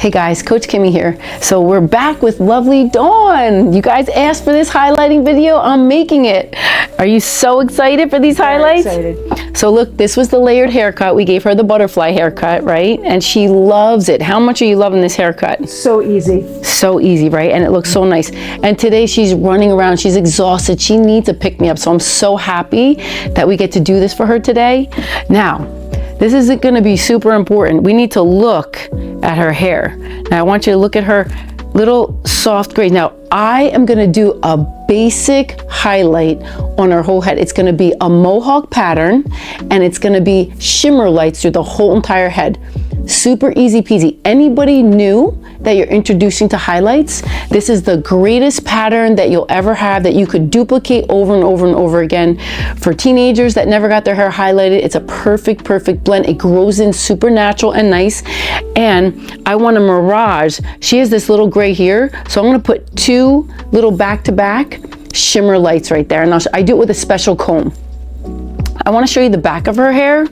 Hey guys, Coach Kimmy here. So we're back with lovely Dawn. You guys asked for this highlighting video. I'm making it. Are you so excited for these highlights? Excited. So look, this was the layered haircut. We gave her the butterfly haircut, right? And she loves it. How much are you loving this haircut? So easy. So easy, right? And it looks so nice. And today she's running around. She's exhausted. She needs a pick-me-up. So I'm so happy that we get to do this for her today. Now, this is going to be super important. We need to look at her hair. Now I want you to look at her little soft gray. Now I am going to do a basic highlight on her whole head. It's going to be a Mohawk pattern and it's going to be shimmer lights through the whole entire head. Super easy peasy. Anybody new that you're introducing to highlights, this is the greatest pattern that you'll ever have that you could duplicate over and over and over again. For teenagers that never got their hair highlighted, it's a perfect blend. It grows in super natural and nice. And I want to mirage. She has this little gray here, so I'm going to put two little back-to-back shimmer lights right there. And I do it with a special comb. I want to show you the back of her hair.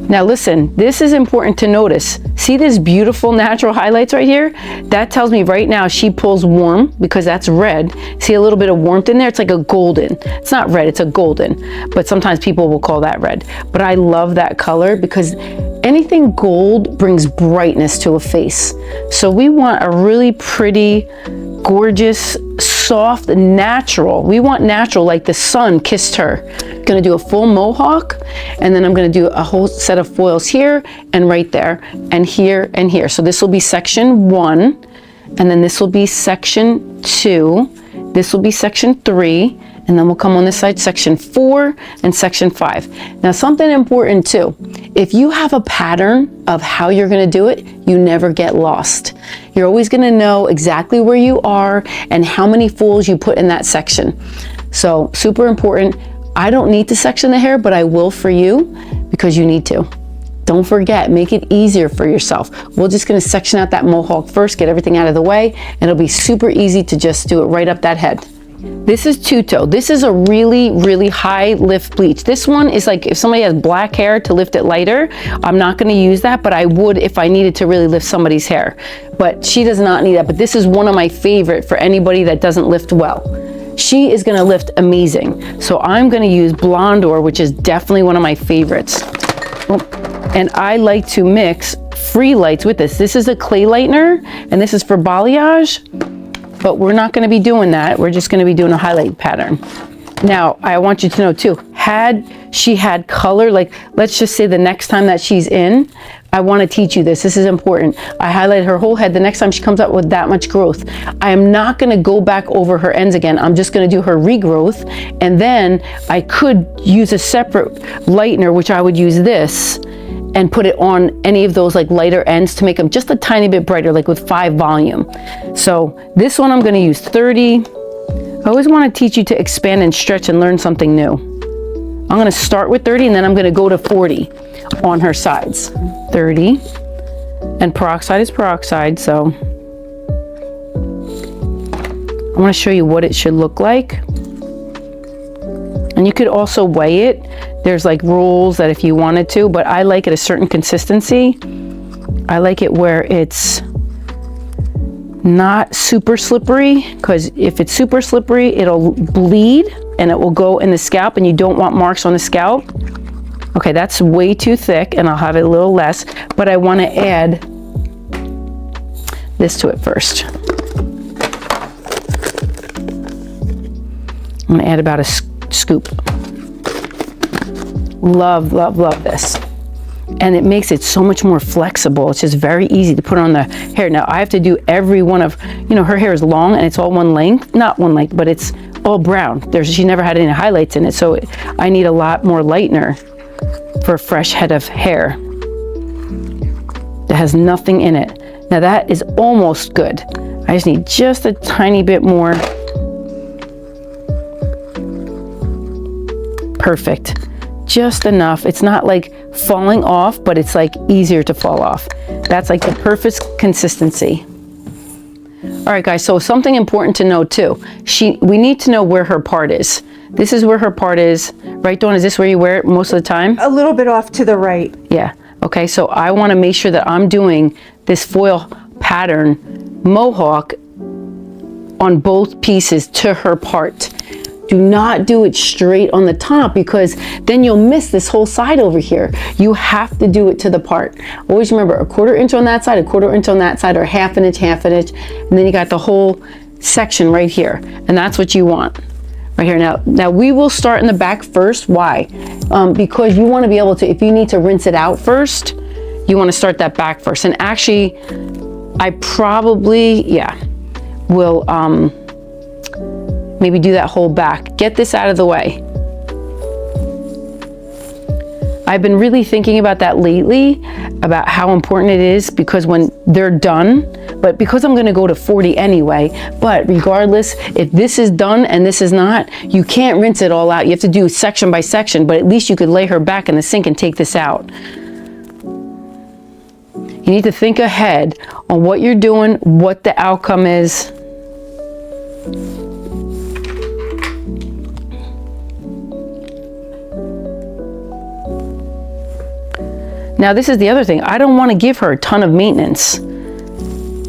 Now listen, this is important to notice. See this beautiful natural highlights right here? That tells me right now she pulls warm because that's red. See a little bit of warmth in there? It's like a golden. It's not red, it's a golden. But sometimes people will call that red. But I love that color because anything gold brings brightness to a face. So we want a really pretty, gorgeous, soft, natural. We want natural like the sun kissed her. Gonna do a full mohawk and then I'm gonna do a whole set of foils here and right there and here and here. So this will be section 1 and then this will be section 2. This will be section 3 and then we'll come on this side section 4 and section 5. Now something important too, if you have a pattern of how you're gonna do it, you never get lost. You're always gonna know exactly where you are and how many folds you put in that section. So super important. I don't need to section the hair, but I will for you because you need to. Don't forget, make it easier for yourself. We're just gonna section out that mohawk first, get everything out of the way, and it'll be super easy to just do it right up that head. This is two-tone. This is a really high lift bleach. This one is like if somebody has black hair to lift it lighter, I'm not gonna use that, but I would if I needed to really lift somebody's hair. But she does not need that, but this is one of my favorite for anybody that doesn't lift well. She is gonna lift amazing. So I'm gonna use Blondor, which is definitely one of my favorites. And I like to mix free lights with this. This is a clay lightener, and this is for balayage, but we're not gonna be doing that. We're just gonna be doing a highlight pattern. Now, I want you to know too, had she had color, like let's just say the next time that she's in, I want to teach you this. This is important. I highlighted her whole head. The next time she comes up with that much growth, I am not going to go back over her ends again. I'm just going to do her regrowth. And then I could use a separate lightener, which I would use this and put it on any of those like lighter ends to make them just a tiny bit brighter, like with 5 volume. So this one I'm going to use 30. I always want to teach you to expand and stretch and learn something new. I'm going to start with 30 and then I'm going to go to 40 on her sides. 30, and peroxide is peroxide, so I want to show you what it should look like. And you could also weigh it. There's like rules that if you wanted to, but I like it a certain consistency. I like it where it's not super slippery, because if it's super slippery, it'll bleed and it will go in the scalp and you don't want marks on the scalp. Okay, that's way too thick and I'll have it a little less, but I want to add this to it first. I'm going to add about a scoop. Love this. And it makes it so much more flexible. It's just very easy to put on the hair. Now I have to do every one of, her hair is long and it's all one length, not one length, but it's all brown. She never had any highlights in it, so I need a lot more lightener for a fresh head of hair that has nothing in it. Now that is almost good. I just need just a tiny bit more. Perfect. Just enough. It's not like falling off, but it's like easier to fall off. That's like the perfect consistency. All right, guys, so something important to know too. We need to know where her part is. This is where her part is. Right, Dawn? Is this where you wear it most of the time? A little bit off to the right. Yeah. Okay, so I want to make sure that I'm doing this foil pattern Mohawk on both pieces to her part. Do not do it straight on the top, because then you'll miss this whole side over here. You have to do it to the part. Always remember, 1/4 inch on that side, 1/4 inch on that side, or 1/2 inch, 1/2 inch, and then you got the whole section right here, and that's what you want right here. Now we will start in the back first. Why? Because you want to be able to, if you need to rinse it out first, you want to start that back first. And actually, I probably, yeah, will maybe do that whole back. Get this out of the way. I've been really thinking about that lately, about how important it is, because when they're done, but because I'm gonna go to 40 anyway, but regardless, if this is done and this is not, you can't rinse it all out. You have to do section by section, but at least you could lay her back in the sink and take this out. You need to think ahead on what you're doing, what the outcome is. Now, this is the other thing. I don't want to give her a ton of maintenance.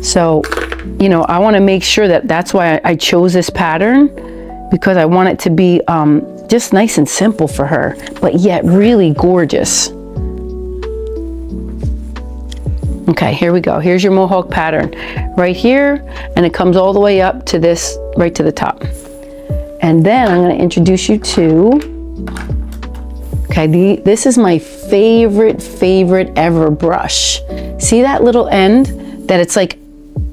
So, you know, I want to make sure that that's why I chose this pattern, because I want it to be just nice and simple for her, but yet really gorgeous. Okay, here we go. Here's your Mohawk pattern right here, and it comes all the way up to this, right to the top. And then I'm going to introduce you to, okay, this is my favorite ever brush. See that little end that it's like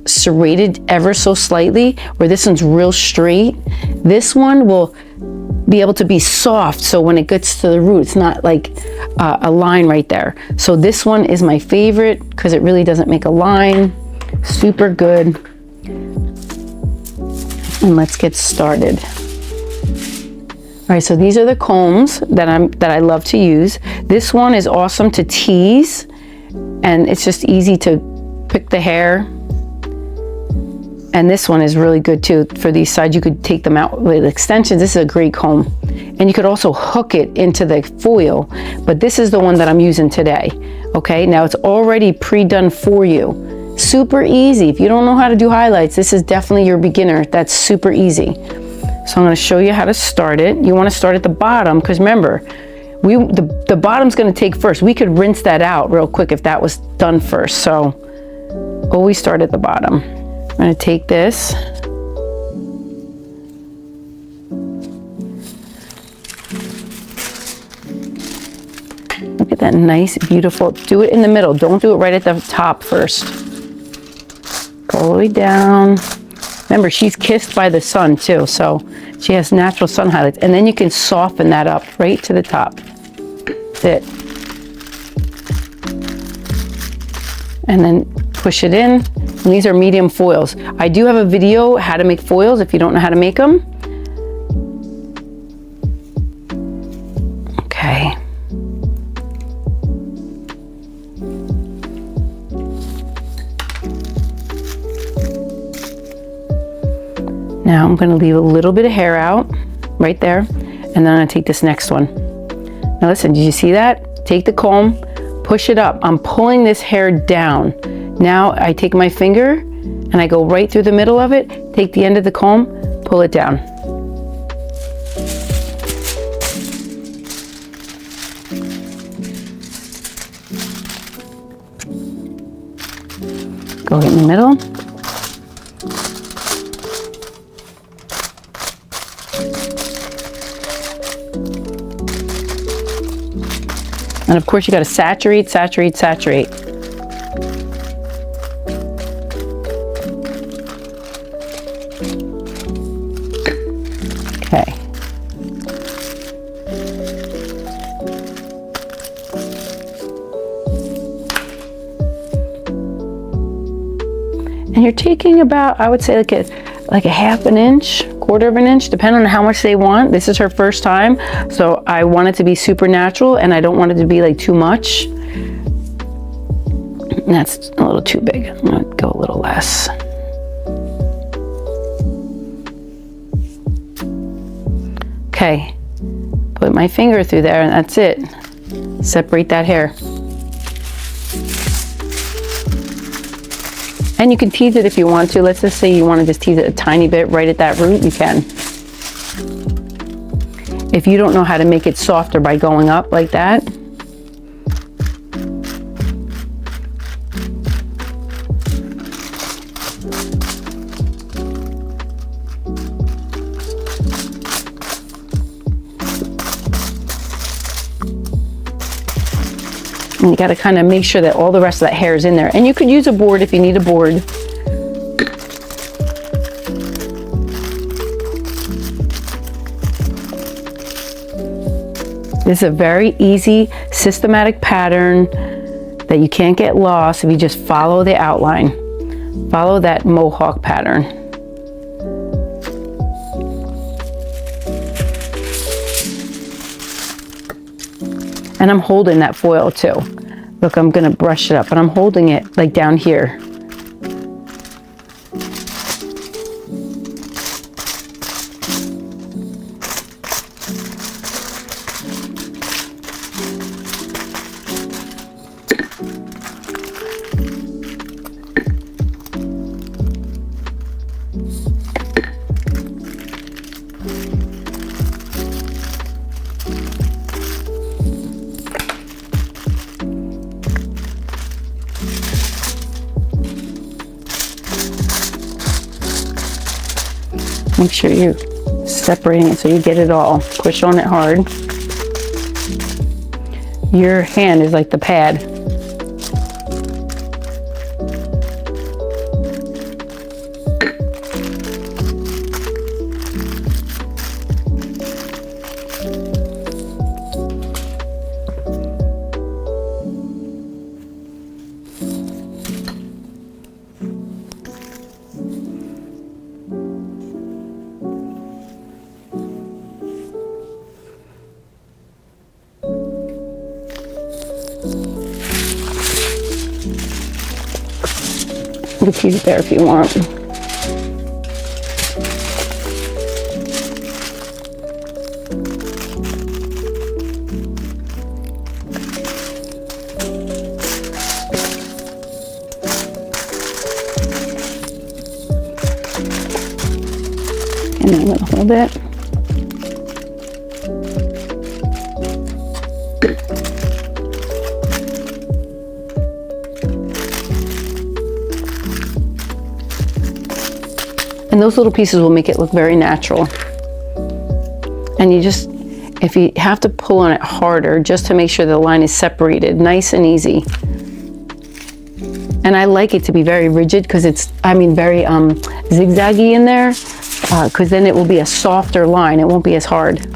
serrated ever so slightly, where this one's real straight? This one will be able to be soft, so when it gets to the root, it's not like a line right there. So this one is my favorite because it really doesn't make a line. Super good. And let's get started. All right, so these are the combs that I love to use. This one is awesome to tease, and it's just easy to pick the hair. And this one is really good too for these sides. You could take them out with extensions. This is a great comb. And you could also hook it into the foil, but this is the one that I'm using today. Okay, now it's already pre-done for you. Super easy. If you don't know how to do highlights, this is definitely your beginner. That's super easy. So I'm going to show you how to start it. You want to start at the bottom, because remember, the bottom's going to take first. We could rinse that out real quick if that was done first. So always start at the bottom. I'm going to take this. Look at that nice, beautiful. Do it in the middle. Don't do it right at the top first. Go all the way down. Remember, she's kissed by the sun too, so she has natural sun highlights. And then you can soften that up right to the top. That's it. And then push it in. And these are medium foils. I do have a video how to make foils if you don't know how to make them. Okay. Now I'm going to leave a little bit of hair out right there, and then I'm going to take this next one. Now listen, did you see that? Take the comb, push it up. I'm pulling this hair down. Now I take my finger and I go right through the middle of it, take the end of the comb, pull it down. Go right in the middle. And of course you got to saturate, saturate, saturate. Okay. And you're taking about, I would say like a 1/2 inch, 1/4 inch, depending on how much they want. This is her first time, so I want it to be super natural, and I don't want it to be like too much. And that's a little too big. I'm gonna go a little less. Okay, put my finger through there, and that's it. Separate that hair. And you can tease it if you want to. Let's just say you want to just tease it a tiny bit right at that root, you can. If you don't know how to make it softer by going up like that, and you got to kind of make sure that all the rest of that hair is in there. And you could use a board if you need a board. This is a very easy, systematic pattern that you can't get lost if you just follow the outline. Follow that Mohawk pattern. And I'm holding that foil too. Look, I'm gonna brush it up, but I'm holding it like down here. Make sure you're separating it so you get it all. Push on it hard. Your hand is like the pad. You can keep it there if you want. And then I'm going to hold it. And those little pieces will make it look very natural. And you just, if you have to pull on it harder, just to make sure the line is separated, nice and easy. And I like it to be very rigid because it's, very zigzaggy in there, because then it will be a softer line. It won't be as hard.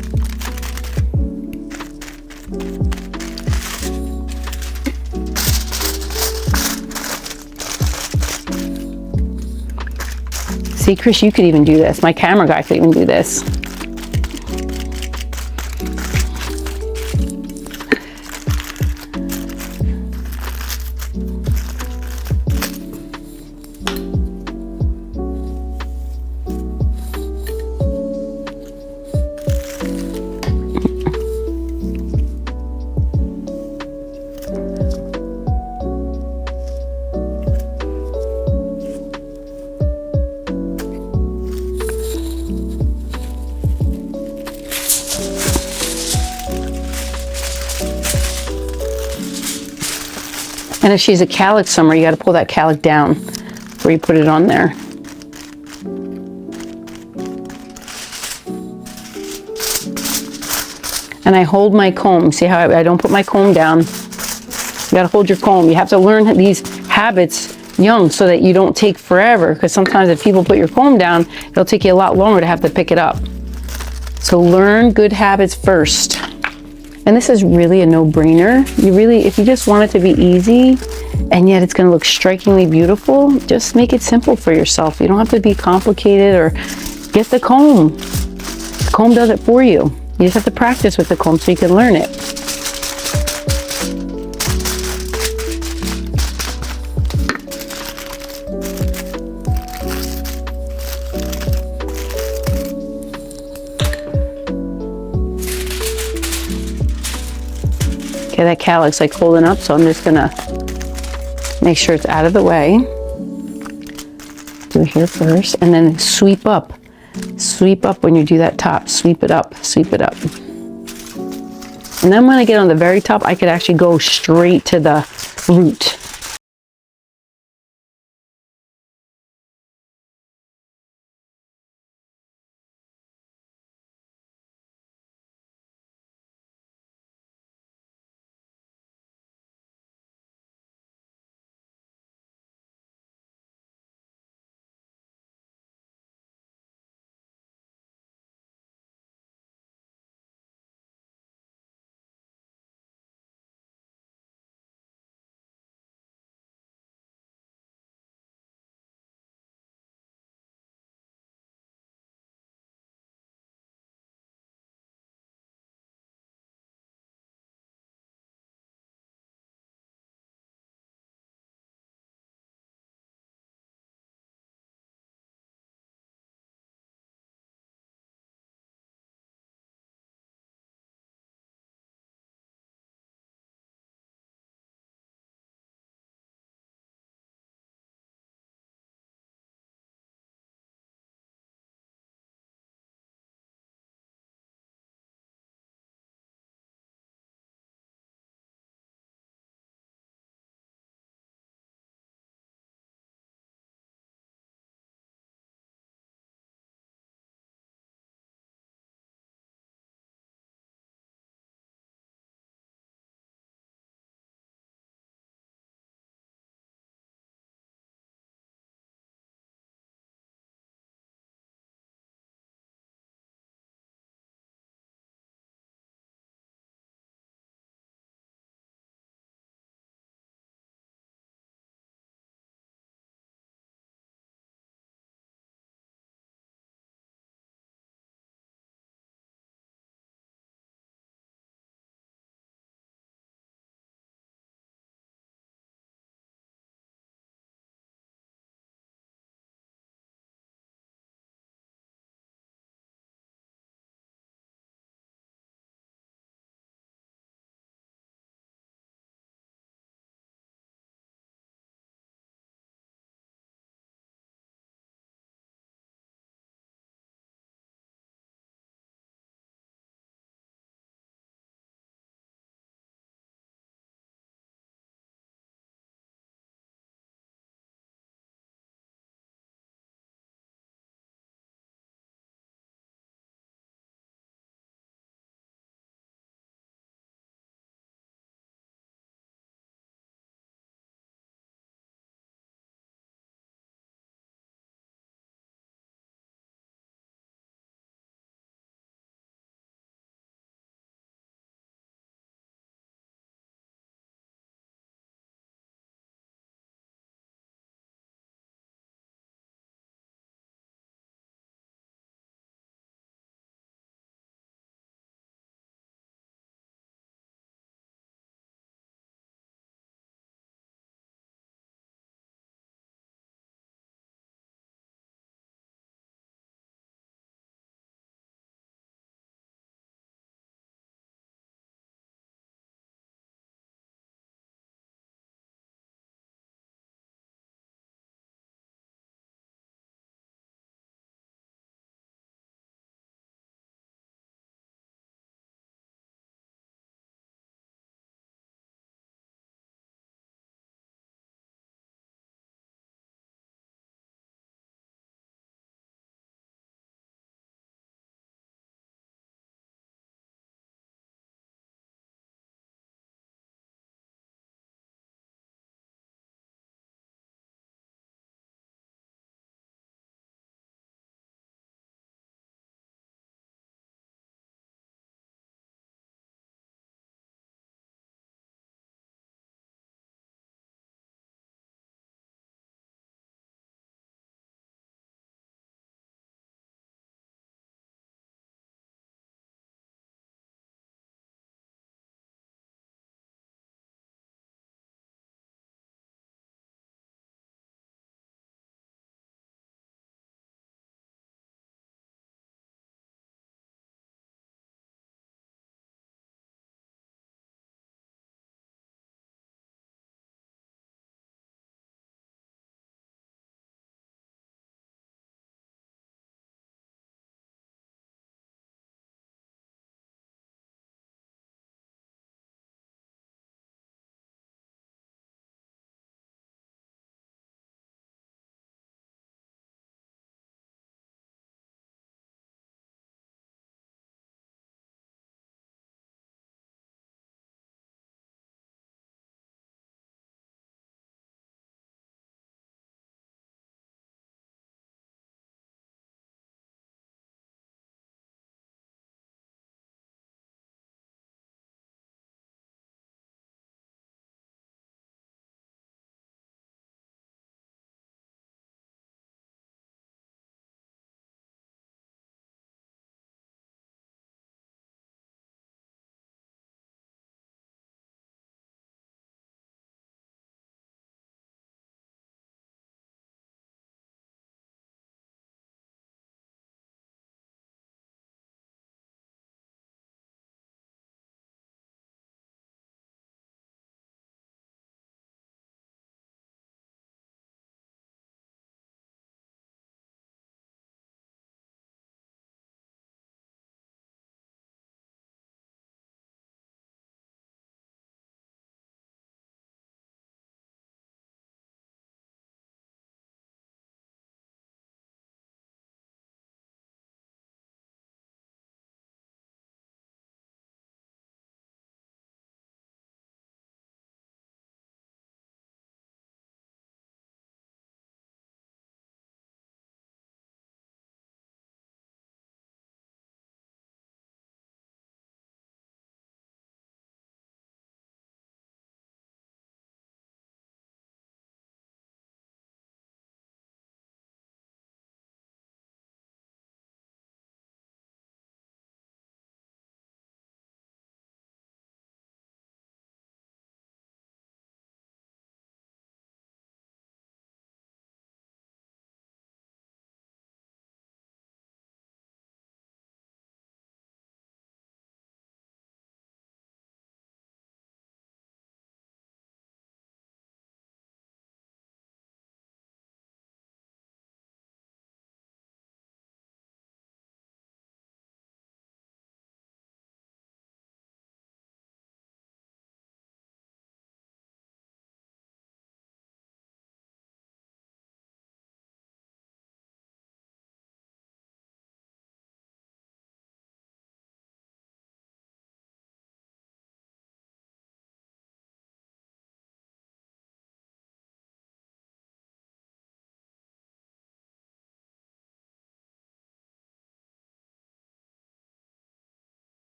See, Chris, you could even do this. My camera guy could even do this. And if she's a calyx somewhere, you got to pull that calyx down before you put it on there. And I hold my comb. See how I don't put my comb down? You got to hold your comb. You have to learn these habits young so that you don't take forever, because sometimes if people put your comb down, it'll take you a lot longer to have to pick it up. So learn good habits first. And this is really a no-brainer. If you just want it to be easy, and yet it's gonna look strikingly beautiful, just make it simple for yourself. You don't have to be complicated, or get the comb. The comb does it for you. You just have to practice with the comb so you can learn it. Okay, that calyx like holding up, so I'm just gonna make sure it's out of the way. through here first, and then sweep up. Sweep up when you do that top. Sweep it up, sweep it up. And then when I get on the very top, I could actually go straight to the root.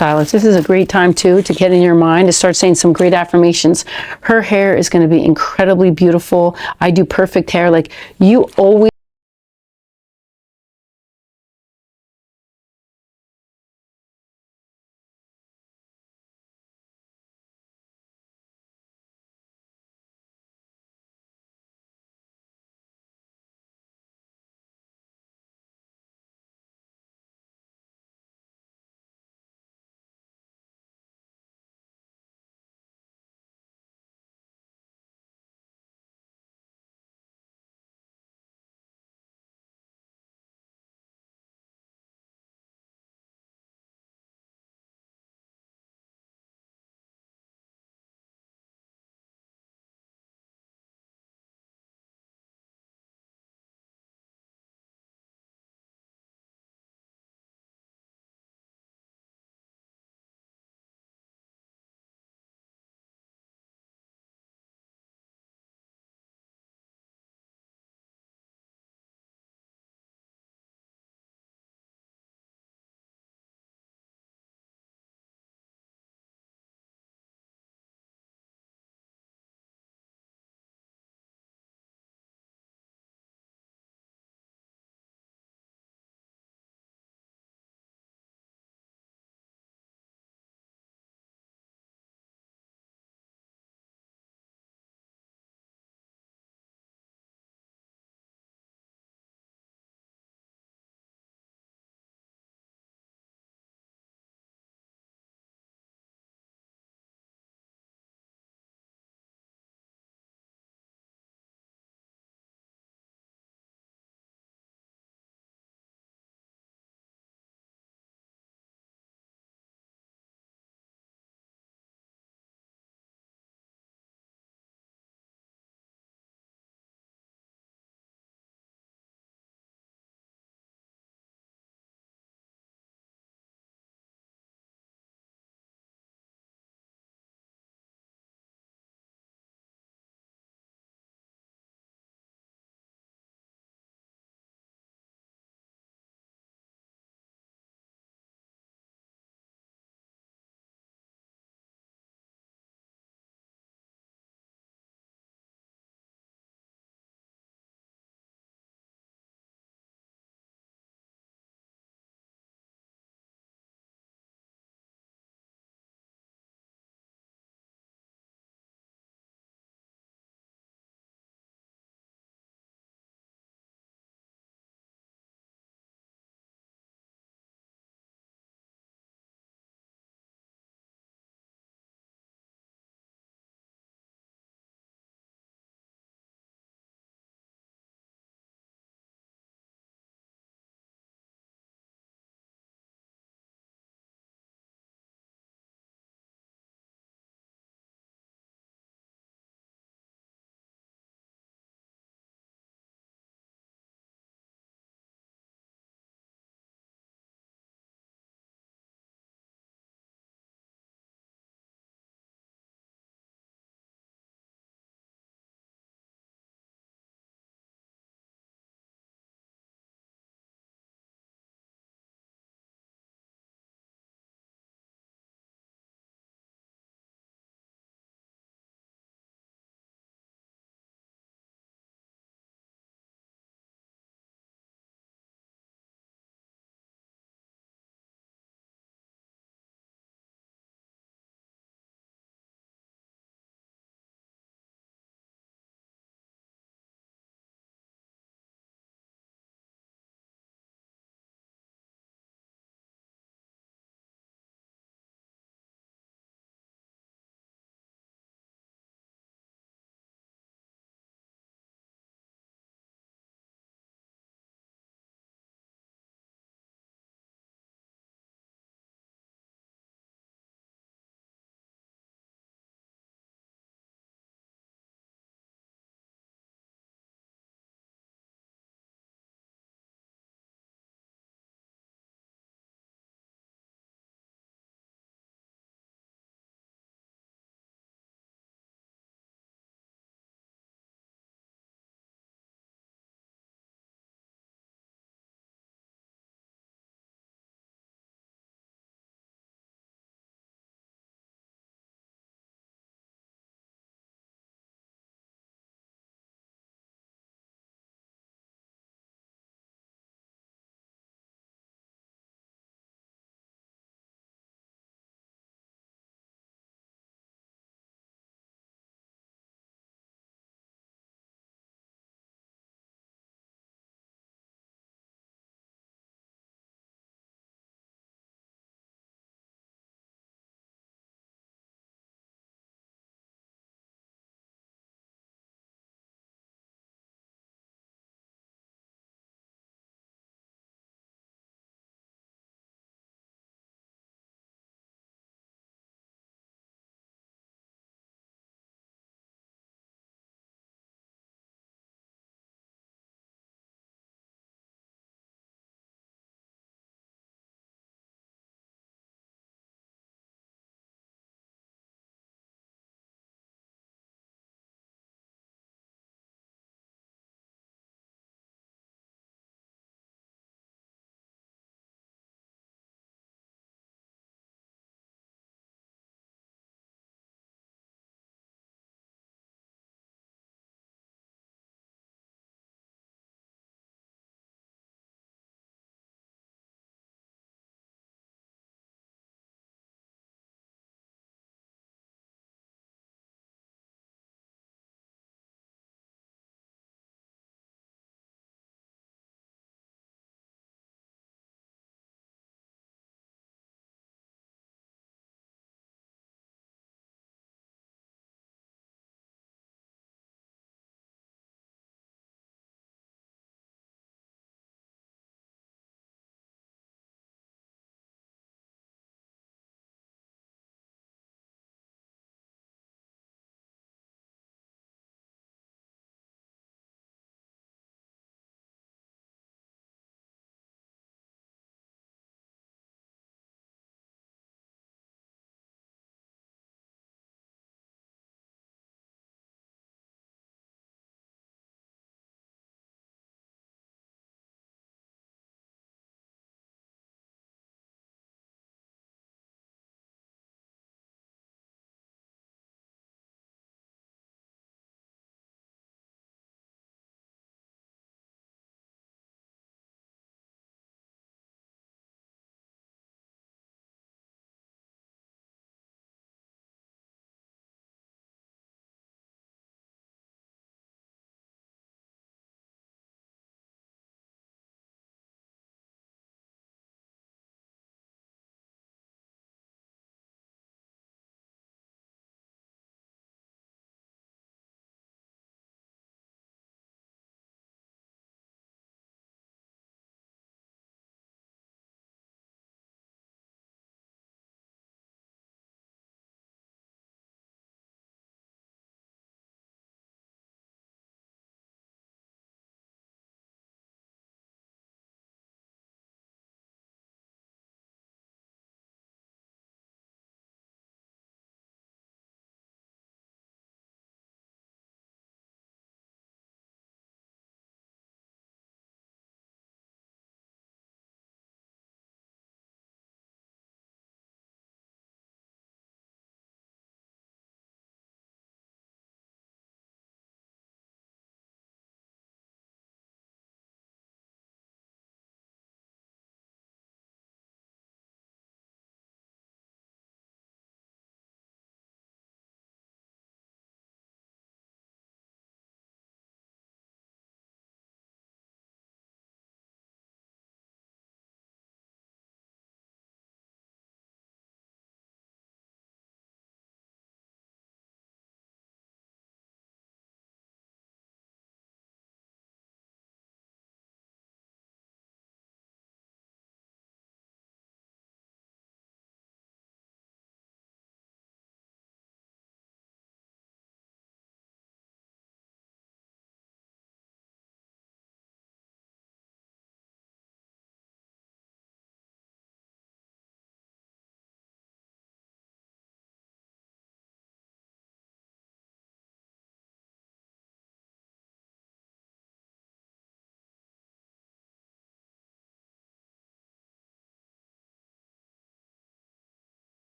hairstylist. This is a great time too to get in your mind, to start saying some great affirmations. Her hair is going to be incredibly beautiful. I do perfect hair. Like, you always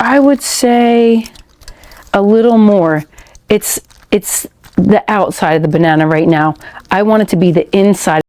I would say a little more. It's the outside of the banana right now. I want it to be the inside.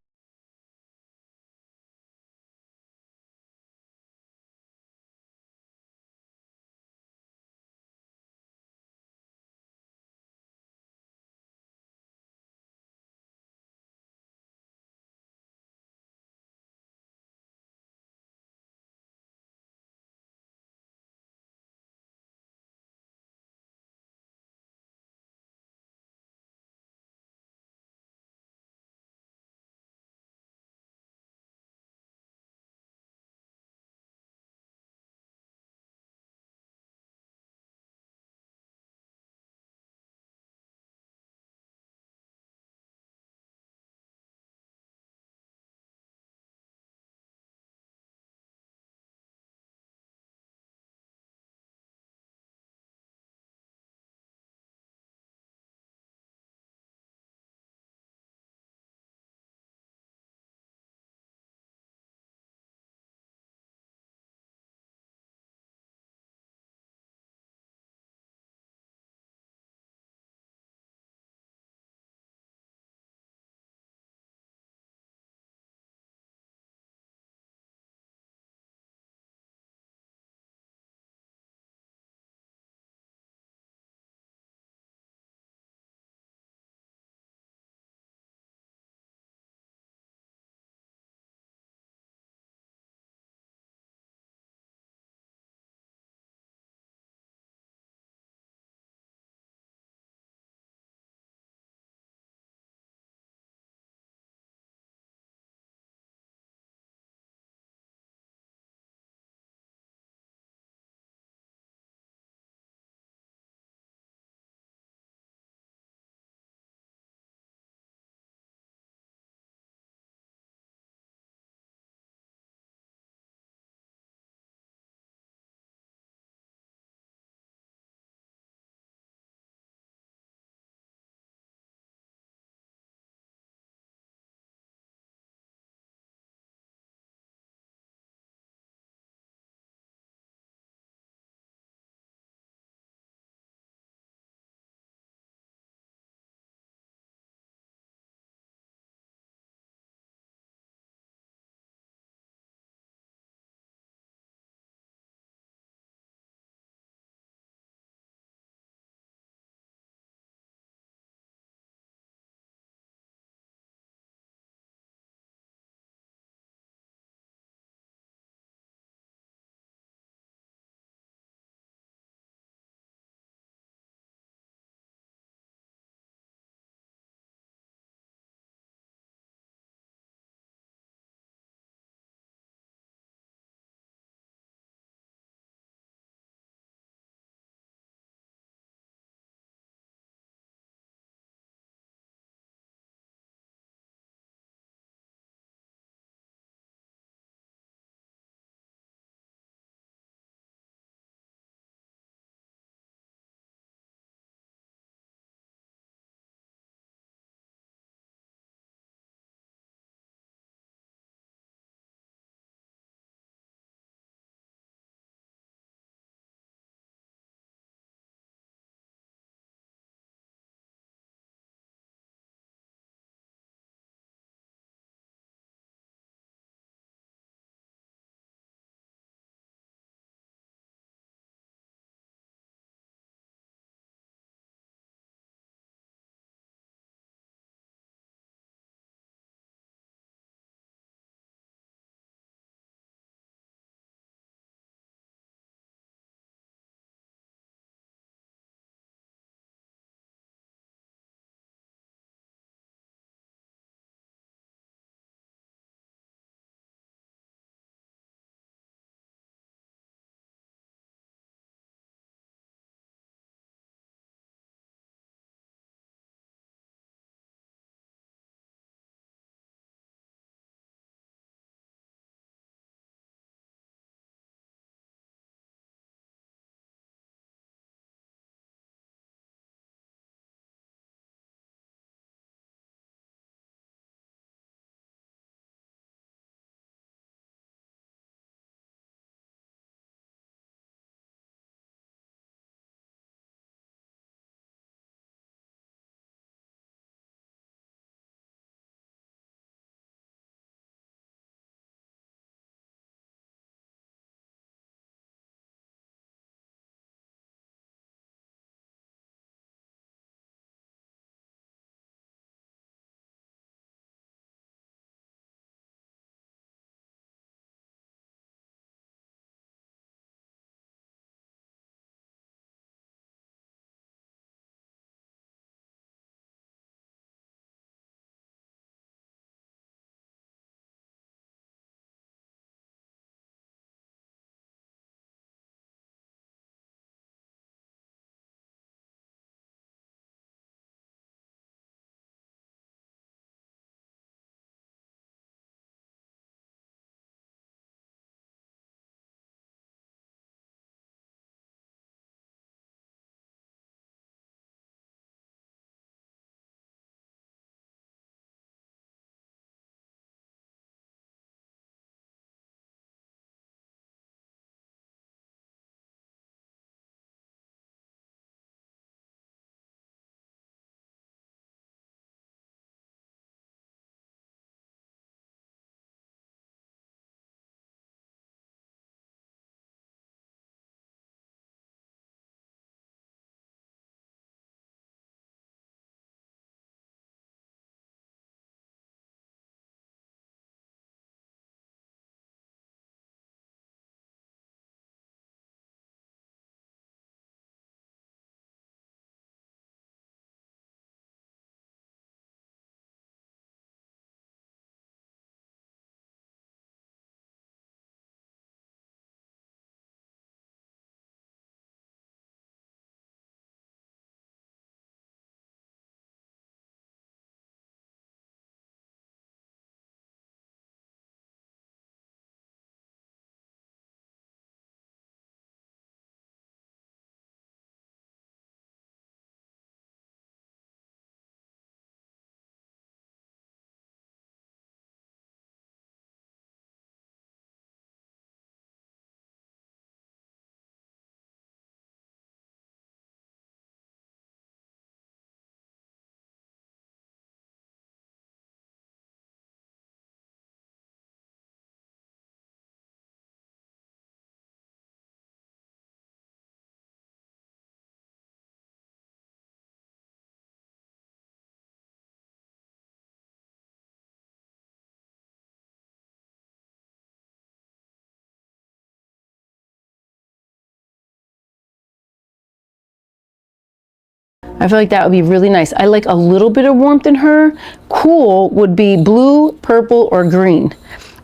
I feel like that would be really nice. I like a little bit of warmth in her. Cool would be blue, purple, or green,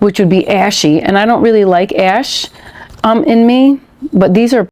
which would be ashy. And I don't really like ash in me, but these are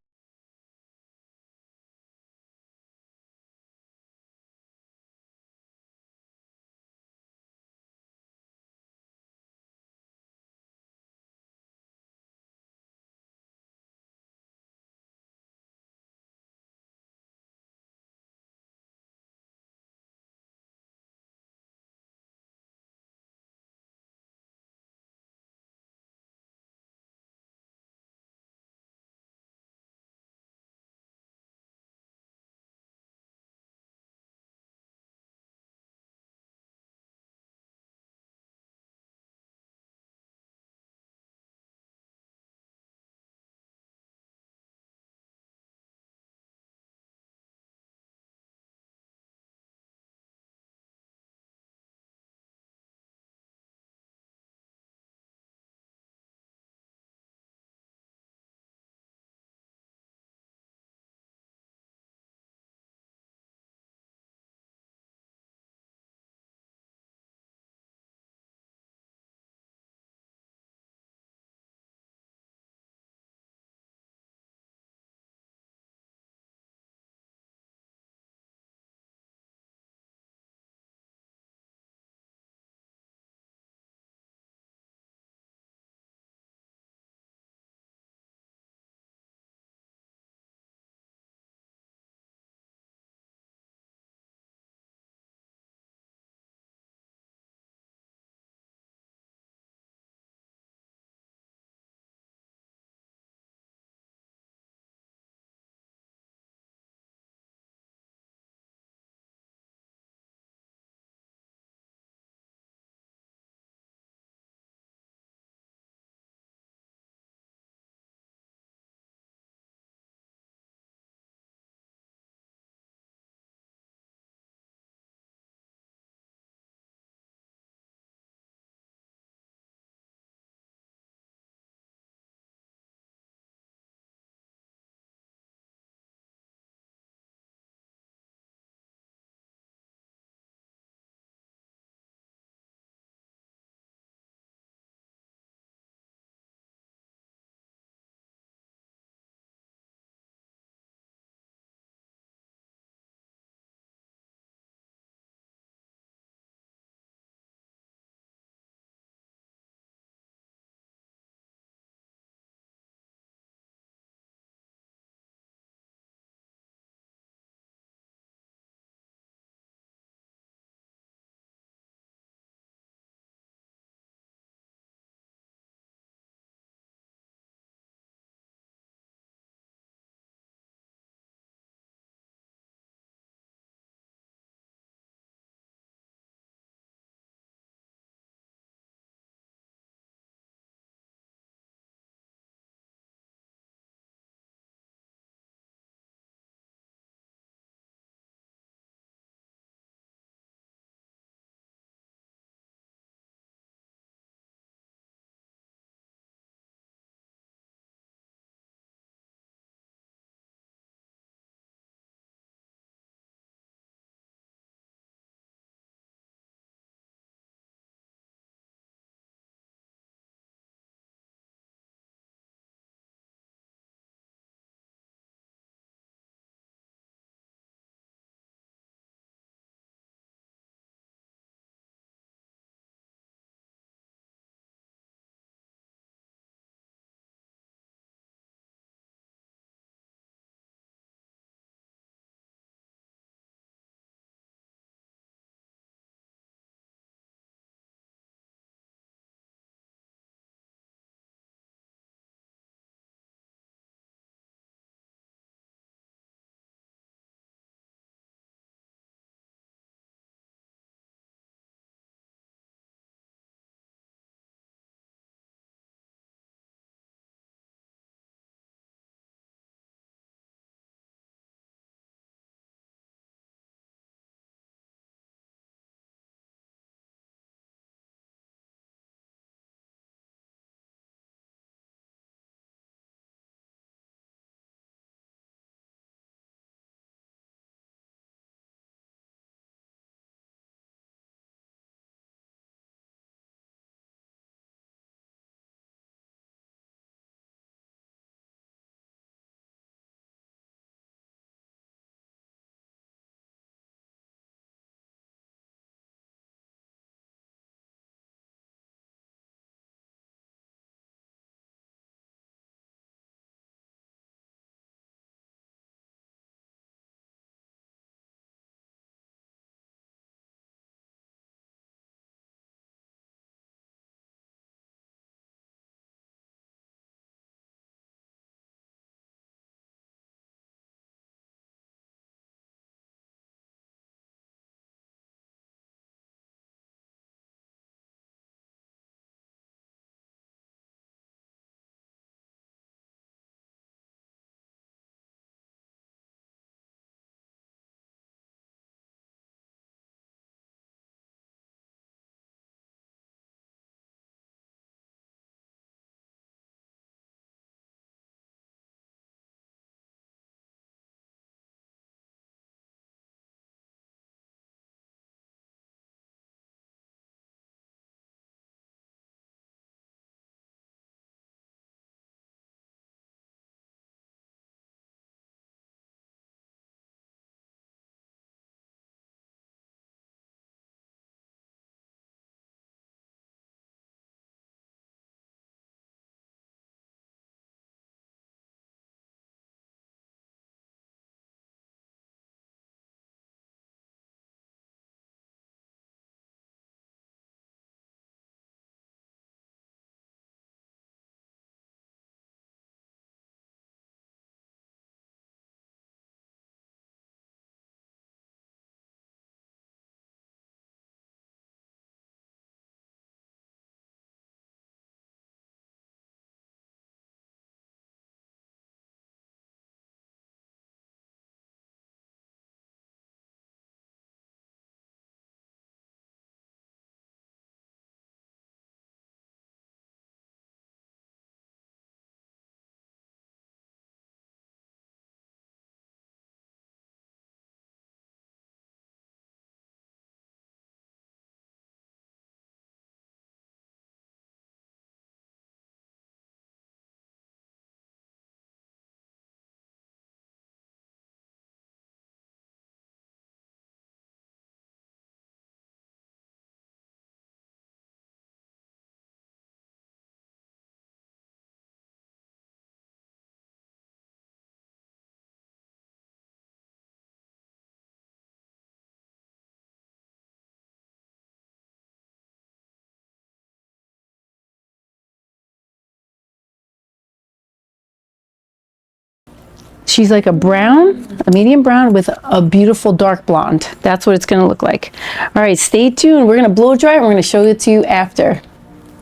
She's like a brown, a medium brown with a beautiful dark blonde. That's what it's gonna look like. All right, stay tuned. We're gonna blow dry and we're gonna show it to you after.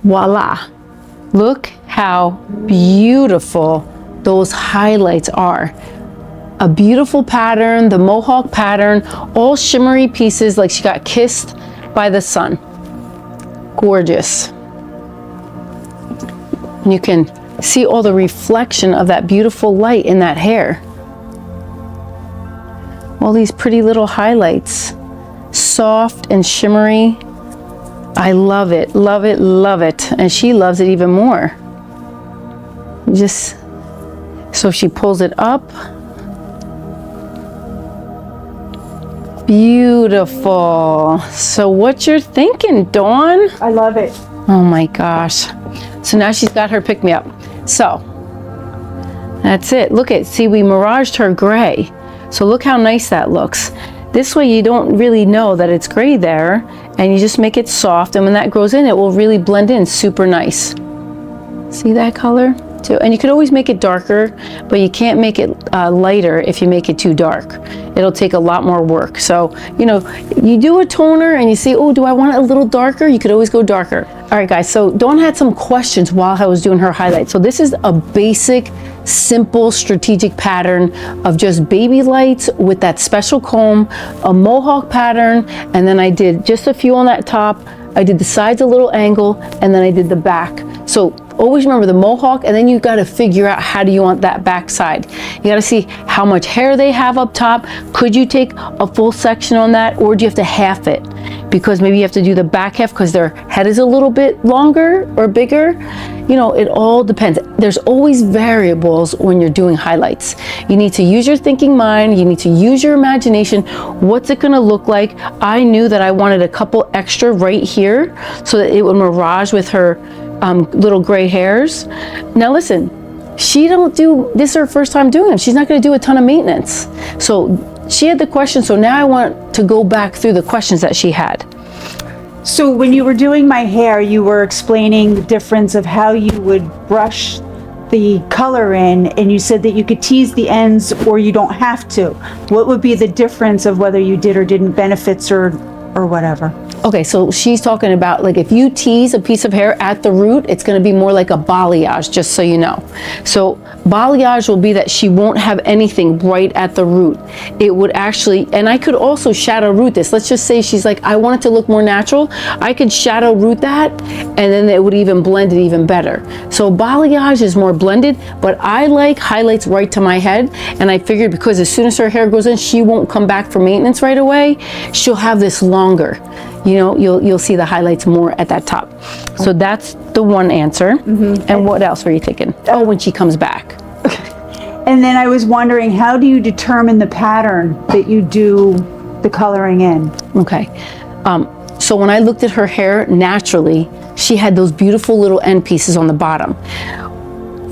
Voila. Look how beautiful those highlights are. A beautiful pattern, the Mohawk pattern, all shimmery pieces like she got kissed by the sun. Gorgeous. And you can see all the reflection of that beautiful light in that hair. All these pretty little highlights, soft and shimmery. I love it, love it, love it. And she loves it even more. Just, so she pulls it up. Beautiful. So what you're thinking, Dawn? I love it. Oh my gosh. So now she's got her pick-me-up. So that's it. Look at, see, we miraged her gray. So look how nice that looks. This way you don't really know that it's gray there, and you just make it soft, and when that grows in, it will really blend in super nice. See that color? Too. And you could always make it darker, but you can't make it lighter if you make it too dark. It'll take a lot more work. So, you know, you do a toner and you say, oh, do I want it a little darker? You could always go darker. All right, guys, so Dawn had some questions while I was doing her highlight. So this is a basic, simple, strategic pattern of just baby lights with that special comb, a Mohawk pattern, and then I did just a few on that top. I did the sides a little angle, and then I did the back. So always remember the Mohawk, and then you got to figure out how do you want that back side. You got to see how much hair they have up top. Could you take a full section on that, or do you have to half it? Because maybe you have to do the back half because their head is a little bit longer or bigger. You know, it all depends. There's always variables when you're doing highlights. You need to use your thinking mind. You need to use your imagination. What's it going to look like? I knew that I wanted a couple extra right here so that it would mirage with her little gray hairs. Now listen, she don't do this, her first time doing them. She's not going to do a ton of maintenance. So she had the question, so now I want to go back through the questions that she had. So when you were doing my hair, you were explaining the difference of how you would brush the color in, and you said that you could tease the ends or you don't have to. What would be the difference of whether you did or didn't, benefits or whatever? Okay, so she's talking about, like, if you tease a piece of hair at the root, it's going to be more like a balayage, just so you know. So balayage will be that she won't have anything right at the root. It would actually, and I could also shadow root this. Let's just say she's like, I want it to look more natural. I could shadow root that, and then it would even blend it even better. So balayage is more blended, but I like highlights right to my head, and I figured because as soon as her hair goes in, she won't come back for maintenance right away. She'll have this longer. You know, you'll see the highlights more at that top. So that's the one answer. And what else were you thinking? Oh, when she comes back. And then I was wondering, how do you determine the pattern that you do the coloring in? Okay. So when I looked at her hair, naturally, she had those beautiful little end pieces on the bottom.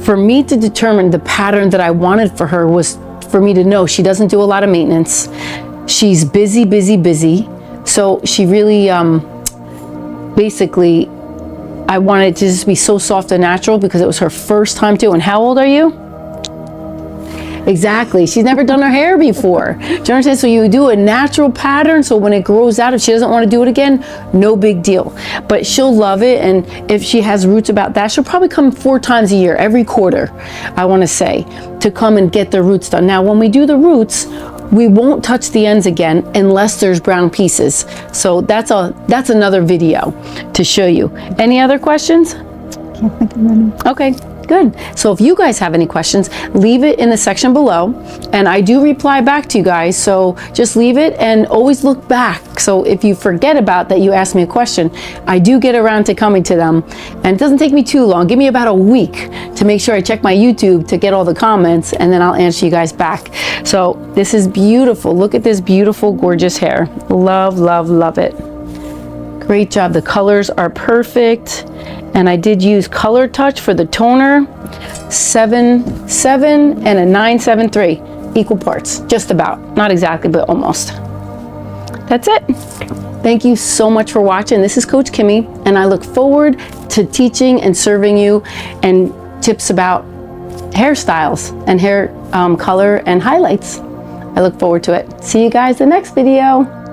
For me to determine the pattern that I wanted for her was for me to know she doesn't do a lot of maintenance. She's busy, busy, busy. So she really, basically, I wanted it to just be so soft and natural because it was her first time too. And how old are you? Exactly. She's never done her hair before. Do you understand? So you do a natural pattern. So when it grows out, if she doesn't want to do it again, no big deal. But she'll love it. And if she has roots about that, she'll probably come 4 times a year, every quarter, I want to say, to come and get the roots done. Now, when we do the roots, we won't touch the ends again unless there's brown pieces. So that's another video to show you. Any other questions? Can't think of any. Okay, good. So if you guys have any questions, leave it in the section below, and I do reply back to you guys. So just leave it and always look back. So if you forget about that you asked me a question, I do get around to coming to them, and it doesn't take me too long. Give me about a week to make sure I check my YouTube to get all the comments, and then I'll answer you guys back. So this is beautiful. Look at this beautiful, gorgeous hair. Love, love, love it. Great job. The colors are perfect. And I did use Color Touch for the toner, 7.7 and a 9.73, equal parts, just about. Not exactly, but almost. That's it. Thank you so much for watching. This is Coach Kimmy, and I look forward to teaching and serving you and tips about hairstyles and hair color and highlights. I look forward to it. See you guys in the next video.